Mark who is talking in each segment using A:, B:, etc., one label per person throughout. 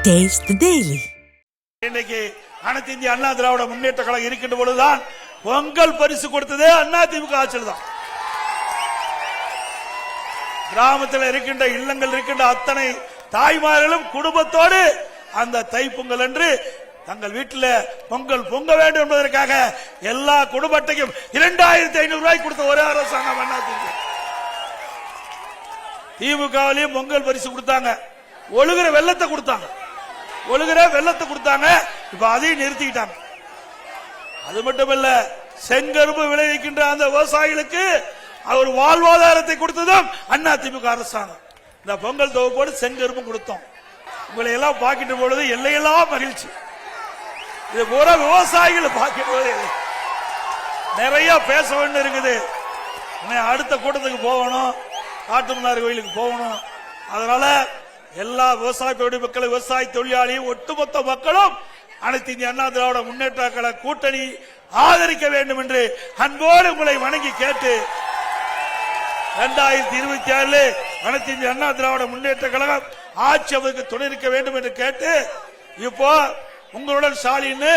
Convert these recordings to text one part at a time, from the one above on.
A: Taste the Daily.
B: இன்னைக்கு அனைத்து இந்திய அண்ணா திராவிட முன்னேற்ற கழகம் இருக்கின்ற பொழுதுதான் பொங்கல் பரிசு கொடுத்ததே அதிமுக ஆட்சியில் தான். கிராமத்தில் இருக்கின்ற இல்லங்கள் இருக்கின்ற அத்தனை தாய்மார்களும் குடும்பத்தோடு அந்த தைப்பொங்கல் அன்று தங்கள் வீட்டில் பொங்கல் பொங்க வேண்டும் என்பதற்காக எல்லா குடும்ப அட்டைக்கும் 2500 ரூபாய் கொடுத்த ஒரே அரசாங்கம் அதிமுக. திமுகவிலையும் பொங்கல் பரிசு கொடுத்தாங்க, ஒழுகிற வெள்ளத்தை கொடுத்தாங்க, இப்ப அதையும் நிறுத்திக்கிட்டாங்க. அது மட்டுமல்ல, செங்கரும்பு விளைவிக்கின்ற அந்த விவசாயிகளுக்கு அவர் வாழ்வாதாரத்தை கொடுத்ததும் அதிமுக அரசாங்கம். இந்த பொங்கல் தொகுப்போடு செங்கரும்பு கொடுத்தோம். உங்களை எல்லாம் பார்க்கின்ற பொழுது எல்லையெல்லாம் மகிழ்ச்சி. இது பூரா விவசாயிகள் பார்க்கின்ற போது நிறைய பேச வேண்டிய இருக்குது. அடுத்த கூட்டத்துக்கு போகணும், காட்டுமன்னார் கோயிலுக்கு போகணும். அதனால எல்லா விவசாய மக்கள், விவசாய தொழிலாளி, ஒட்டுமொத்த மக்களும் அனைத்து இந்திய அண்ணா திராவிட முன்னேற்ற கழக கூட்டணி ஆதரிக்க வேண்டும் என்று அன்போடு உங்களை வணங்கி கேட்டு 2026 அனைத்து இந்திய அண்ணா திராவிட முன்னேற்ற கழகம் ஆட்சி அமைக்க துணை இருக்க வேண்டும் என்று கேட்டு, இப்போ உங்களுடன் ஸ்டாலின்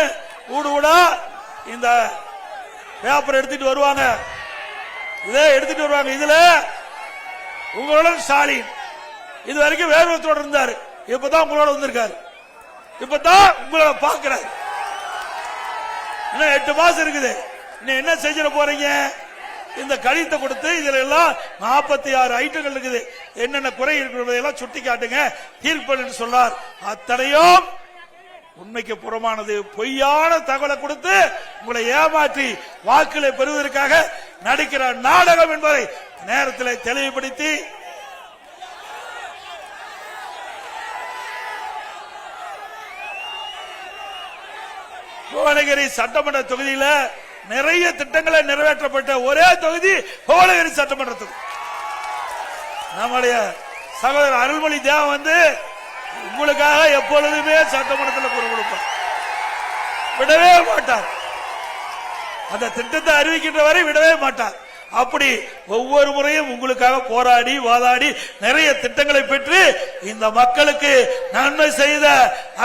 B: ஊடுகூடா இந்த பேப்பர் எடுத்துட்டு வருவாங்க. இதுல உங்களுடன் ஸ்டாலின் இது வரைக்கும் வேறு ஒருத்தரோட இருந்தாரு, இப்பதான் உங்களோட வந்திருக்காரு, இப்பதான் உங்களோட பாக்குறாரு. இன்னும் 8 மாசம் இருக்குது. இன்னும் என்ன செஞ்சிட போறீங்க? இந்த கடிதத்தை கொடுத்து இதுல எல்லாம் 46 ஐட்டங்கள் இருக்குது, என்னென்ன குறை இருக்கிறதெல்லாம் சுட்டி காட்டுங்க, தீர்ப்பு சொன்னார். அத்தனையும் உண்மைக்கு புறமானது, பொய்யான தகவலை கொடுத்து உங்களை ஏமாற்றி வாக்குகளை பெறுவதற்காக நடிக்கிற நாடகம் என்பதை நேரத்தில் தெளிவுபடுத்தி, புவனகிரி சட்டமன்ற தொகுதியில நிறைய திட்டங்களை நிறைவேற்றப்பட்ட ஒரே தொகுதி புவனகிரி சட்டமன்ற தொகுதி. நம்முடைய சகோதரர் அருள்மொழி தேவன் வந்து உங்களுக்காக எப்பொழுதுமே சட்டமன்றத்தில் குரல் கொடுப்பார், விடவே மாட்டார். அந்த திட்டத்தை அறிவிக்கின்ற வரை விடவே மாட்டார். அப்படி ஒவ்வொரு முறையும் உங்களுக்காக போராடி வாதாடி நிறைய திட்டங்களை பெற்று இந்த மக்களுக்கு நன்மை செய்த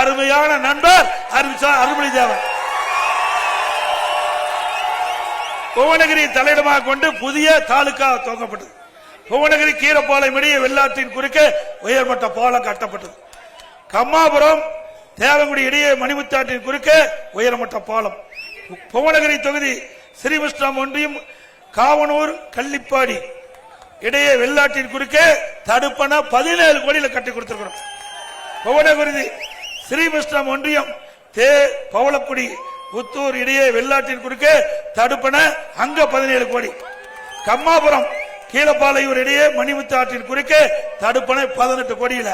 B: அருமையான நண்பர் அருள்மொழி தேவன். புவனகிரி தலையிடமாக கொண்டு புதிய தாலுகா துவங்கப்பட்டது. புவனகிரி கீரப்பாளையம் இடையே வெள்ளாற்றின் குறுக்கே உயர்மட்ட பாலம் கட்டப்பட்டது. கம்மாபுரம் தேவங்குடி இடையே மணிமுத்தாற்றின் குறுக்கே உயர்மட்ட பாலம். புவனகிரி தொகுதி ஸ்ரீவிஷ்ணம் ஒன்றியம் காவனூர் கள்ளிப்பாடி இடையே வெள்ளாற்றின் குறுக்கே தடுப்பண 17 கோடியில கட்டி கொடுத்திருக்கிறோம். புவனகிரி ஸ்ரீவிஷ்ணம் ஒன்றியம் பவளக்குடி புத்தூர் இடையே வெள்ளாற்றின் குறுக்கே தடுப்பண அங்க 17 கோடி. கம்மாபுரம் கீழப்பாளையூர் இடையே மணிமுத்தாற்றின் குறுக்கே தடுப்பணை 18 கோடியில.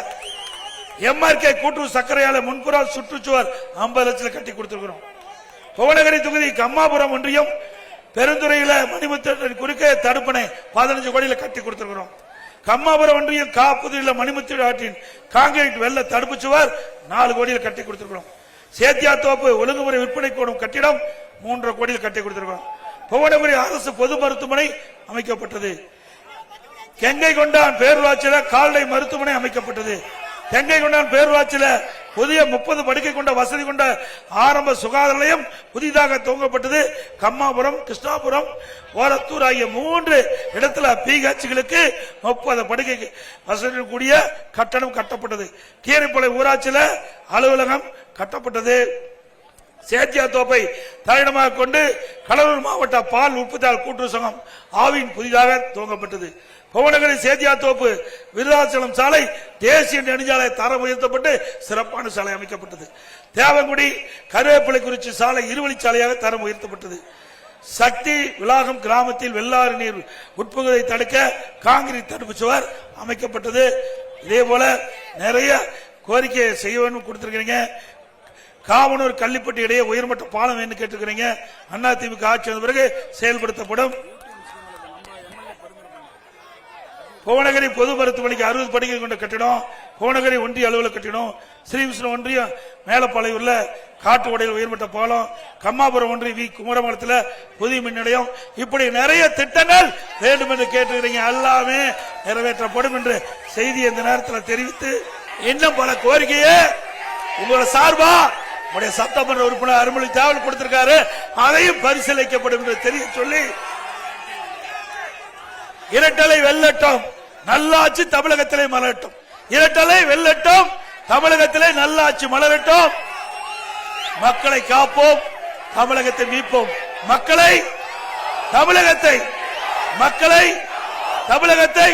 B: எம்ஆர்கே கூட்டுறவு சர்க்கரை ஆலை முன்புற சுற்றுச்சுவர் 50 லட்சம் கட்டி கொடுத்திருக்கிறோம். புவனகிரி தொகுதி கம்மாபுரம் ஒன்றியம் பெருந்துறையில மணிமுத்தாற்றின் குறுக்கே தடுப்பணை 15 கோடியில கட்டி கொடுத்திருக்கிறோம். கம்மாபுரம் ஒன்றியம் காப்புதிரில மணிமுத்து ஆற்றின் காங்கிரீட் வெள்ள தடுப்பு சுவர் 4 கோடியில் கட்டி கொடுத்திருக்கிறோம். சேத்தியாத்தோப்பு ஒழுங்குமுறை விற்பனை கூடும் கட்டிடம் 3.5 கோடியில் கட்டி கொடுத்திருக்கிறோம். புவனகிரி அரசு பொது மருத்துவமனை அமைக்கப்பட்டது. கெங்கை கொண்டான் பேரூராட்சியில கால்நடை மருத்துவமனை அமைக்கப்பட்டது. கெங்கை கொண்டான் பேரூராட்சியில புதிய 30 படுக்கை கொண்ட வசதி கொண்ட ஆரம்ப சுகாதார நிலையம் புதிதாக துவங்கப்பட்டது. கம்மாபுரம், கிருஷ்ணாபுரம், ஓரத்தூர் ஆகிய 3 இடத்துல பிஹெச்களுக்கு 30 படுக்கை வசதி கூடிய கட்டணம் கட்டப்பட்டது. கீரைப்பாளையம் ஊராட்சியில அலுவலகம் கட்டப்பட்டது. சேத்தியாத்தோப்பை தலையிடமாக கொண்டு கடலூர் மாவட்ட பால் உற்பத்தியாளர் கூட்டுறவு சங்கம் ஆவின் புதிதாக துவங்கப்பட்டது. புவனகிரி சேத்தியாத்தோப்பு விருதாச்சலம் சாலை தேசிய நெடுஞ்சாலை தரம் உயர்த்தப்பட்டு சிறப்பான சாலை அமைக்கப்பட்டது. தேவங்குடி கருவேப்பிலை குறிச்சி சாலை இருவழிச்சாலையாக தரம் உயர்த்தப்பட்டது. சக்தி விளாகம் கிராமத்தில் வெள்ளாறு நீர் உட்புகுவதை தடுக்க காங்கிரீட் தடுப்பு சுவர் அமைக்கப்பட்டது. இதே போல நிறைய கோரிக்கை செய்ய வேண்டும் கொடுத்திருக்கிறீங்க. காவனூர் கள்ளிப்பட்டி இடையே உயர்மட்ட பாலம் வேணும் கேட்டுக்கிறீங்க. அதிமுக ஆட்சி வந்த பிறகு செயல்படுத்தப்படும். புவனகிரி பொது மருத்துவமனைக்கு 60 படுக்கை கொண்ட கட்டிடம், புவனகிரி ஒன்றிய அலுவலக கட்டிடம், ஸ்ரீவிஷ்ணு ஒன்றியம் மேலப்பாளையூர்ல காட்டு உடையில் உயர்மட்ட பாலம், கம்மாபுரம் ஒன்றிய வி குமரமங்கலத்தில் புதிய மின் நிலையம், இப்படி நிறைய திட்டங்கள் வேண்டும் என்று கேட்டுக்கிறீங்க. எல்லாமே நிறைவேற்றப்படும் என்று செய்தி இந்த நேரத்தில் தெரிவித்து, இன்னும் பல கோரிக்கையை உங்களோட சார்பா உடைய சட்டமன்ற உறுப்பினர் அருள்மொழி தேவல் கொடுத்திருக்காரு, அதையும் பரிசீலிக்கப்படும் என்று தெரிய சொல்லி, இரட்டலை வெல்லட்டும், நல்லாட்சி தமிழகத்திலே மலரட்டும். இரட்டலை வெல்லட்டும், தமிழகத்திலே நல்லாட்சி மலரட்டும். மக்களை காப்போம், தமிழகத்தை மீட்போம். மக்களை, தமிழகத்தை, மக்களை, தமிழகத்தை